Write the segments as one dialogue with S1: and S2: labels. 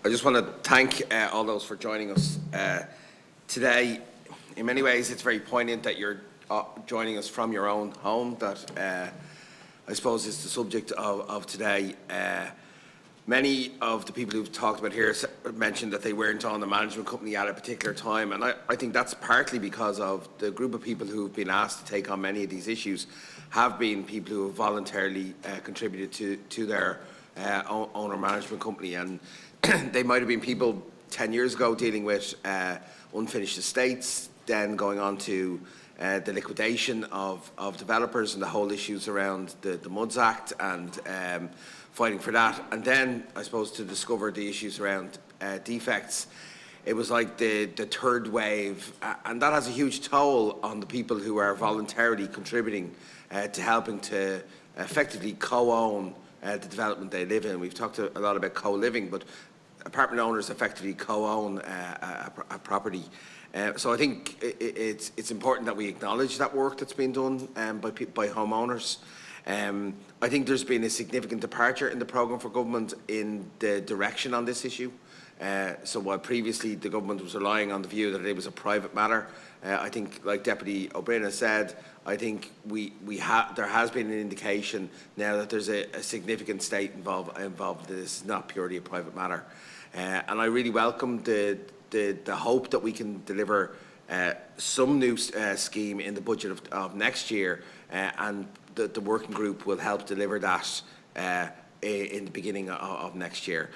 S1: I just want to thank all those for joining us today. In many ways, it's very poignant that you're joining us from your own home. That I suppose is the subject of today. Many of the people who've talked about here mentioned that they weren't on the management company at a particular time, and I think that's partly because of the group of people who've been asked to take on many of these issues have been people who have voluntarily contributed to their owner management company, and they might have been people 10 years ago dealing with unfinished estates, then going on to the liquidation of developers and the whole issues around the MUDS Act and fighting for that, and then I suppose to discover the issues around defects. It was like the third wave, and that has a huge toll on the people who are voluntarily contributing to helping to effectively co-own the development they live in. We've talked a lot about co-living, but apartment owners effectively co-own a property. So I think it's important that we acknowledge that work that's been done by homeowners. I think there's been a significant departure in the programme for government in the direction on this issue. So while previously the government was relying on the view that it was a private matter, I think, like Deputy Ó Broin has said, I think there has been an indication now that there's a significant state involved that this is not purely a private matter. And I really welcome the hope that we can deliver some new scheme in the budget of next year, and the working group will help deliver that in the beginning of next year.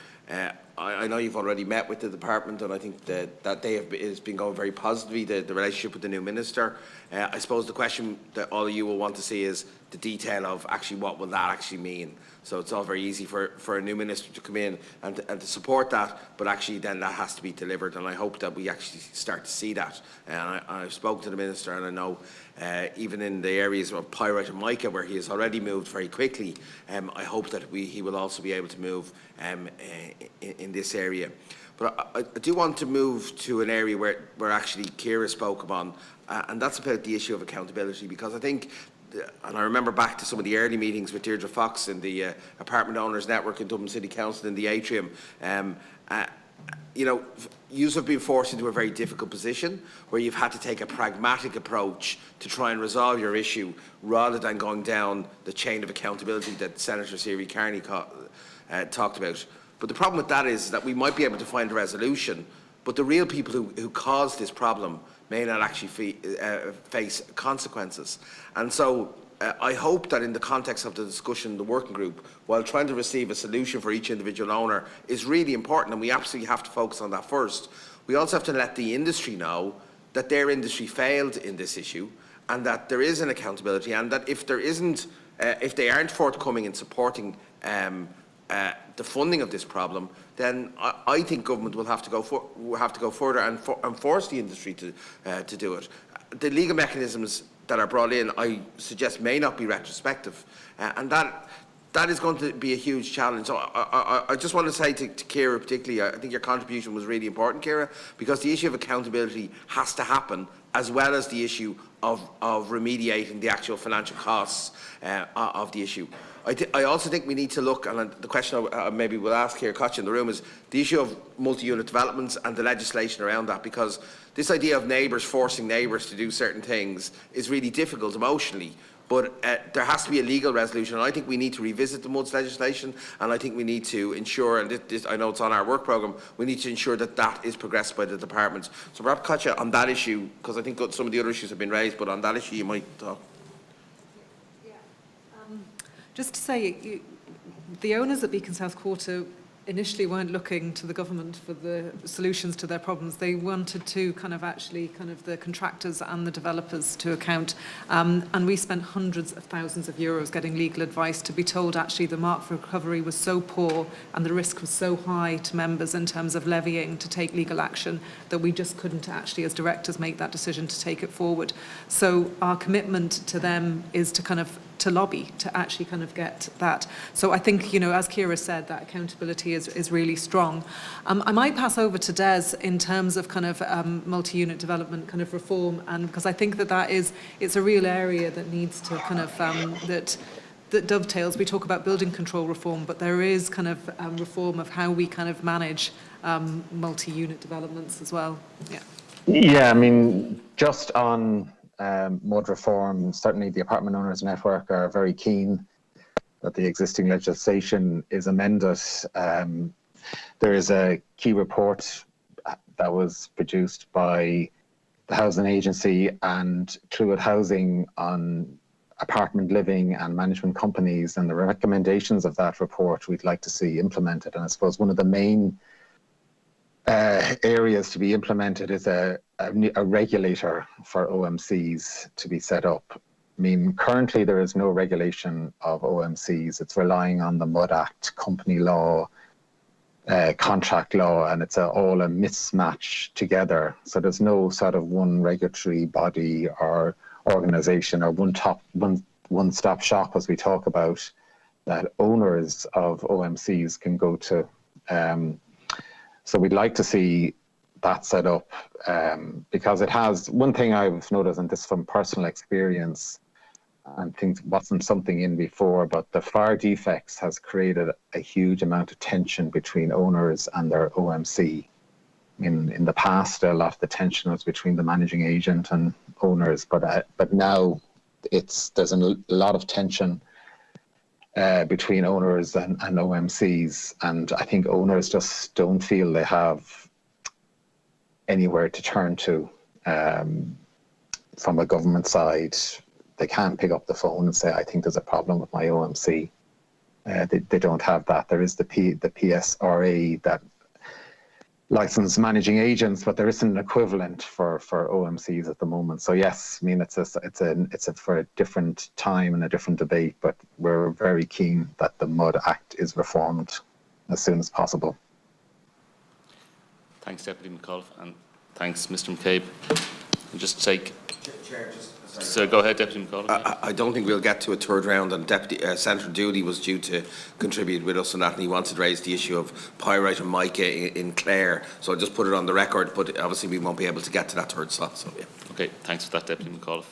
S1: I know you've already met with the department, and I think that day has been going very positively, the relationship with the new minister. I suppose the question that all of you will want to see is the detail of actually what will that actually mean. So it's all very easy for a new minister to come in and to support that, but actually then that has to be delivered, and I hope that we actually start to see that. And I've spoken to the minister, and I know even in the areas of pyrite and mica where he has already moved very quickly, I hope that he will also be able to move in this area. But I do want to move to an area where actually Ciara spoke about, and that's about the issue of accountability, because I think, and I remember back to some of the early meetings with Deirdre Fox in the Apartment Owners Network in Dublin City Council in the atrium. You know, you have been forced into a very difficult position where you've had to take a pragmatic approach to try and resolve your issue rather than going down the chain of accountability that Senator Siri Carney talked about. But the problem with that is that we might be able to find a resolution, but the real people who caused this problem may not actually face consequences. And so I hope that in the context of the discussion in the working group, while trying to receive a solution for each individual owner is really important, and we absolutely have to focus on that first, we also have to let the industry know that their industry failed in this issue, and that there is an accountability, and that if they aren't forthcoming in supporting the funding of this problem, then I think government will have to go further and force the industry to do it. The legal mechanisms that are brought in, I suggest, may not be retrospective, and that is going to be a huge challenge. So I just want to say to Ciara particularly, I think your contribution was really important, Ciara, because the issue of accountability has to happen, as well as the issue of remediating the actual financial costs of the issue. I also think we need to look, and the question maybe we'll ask here, Koch in the room, is the issue of multi-unit developments and the legislation around that, because this idea of neighbours forcing neighbours to do certain things is really difficult emotionally. But there has to be a legal resolution, and I think we need to revisit the MUDS legislation, and I think we need to ensure, and I know it's on our work programme, we need to ensure that that is progressed by the departments. So perhaps, Katja, on that issue, because I think some of the other issues have been raised, but on that issue you might talk.
S2: Just to say, the owners at Beacon South Quarter initially weren't looking to the government for the solutions to their problems. They wanted to the contractors and the developers to account. And we spent hundreds of thousands of euros getting legal advice to be told actually the mark for recovery was so poor and the risk was so high to members in terms of levying to take legal action that we just couldn't actually, as directors, make that decision to take it forward. So our commitment to them is to lobby to actually get that. So I think, as Ciara said, that accountability is really strong. I might pass over to Des in terms of multi-unit development reform, and because I think it's a real area that needs to that that dovetails. We talk about building control reform, but there is kind of reform of how we kind of manage multi-unit developments as well. Yeah.
S3: Yeah, I mean, just on mud reform, certainly the Apartment Owners Network are very keen that the existing legislation is amended. There is a key report that was produced by the Housing Agency and Clúid Housing on apartment living and management companies, and the recommendations of that report we'd like to see implemented. And I suppose one of the main areas to be implemented is a regulator for OMCs to be set up. I mean, currently there is no regulation of OMCs. It's relying on the MUD Act, company law, contract law, and it's all a mismatch together. So there's no sort of one regulatory body or organisation or one-stop shop, as we talk about, that owners of OMCs can go to. So we'd like to see that set up because it has, one thing I've noticed, and this from personal experience, and things wasn't something in before, but the fire defects has created a huge amount of tension between owners and their OMC. In the past, a lot of the tension was between the managing agent and owners, but now there's a lot of tension between owners and OMCs, and I think owners just don't feel they have anywhere to turn to from a government side. They can't pick up the phone and say, I think there's a problem with my OMC. They don't have that. There is the PSRA that license managing agents, but there isn't an equivalent for OMCs at the moment. So yes, I mean it's for a different time and a different debate, but we're very keen that the MUD Act is reformed as soon as possible.
S4: Thanks, Deputy McAuliffe, and thanks, Mr. McCabe. And just take.
S1: Chair,
S4: So go ahead, Deputy McAuliffe.
S1: I don't think we'll get to a third round, and Senator Dooley was due to contribute with us on that, and he wanted to raise the issue of pyrite and mica in Clare. So I'll just put it on the record, but obviously we won't be able to get to that third slot. So yeah.
S4: Okay, thanks for that, Deputy McAuliffe.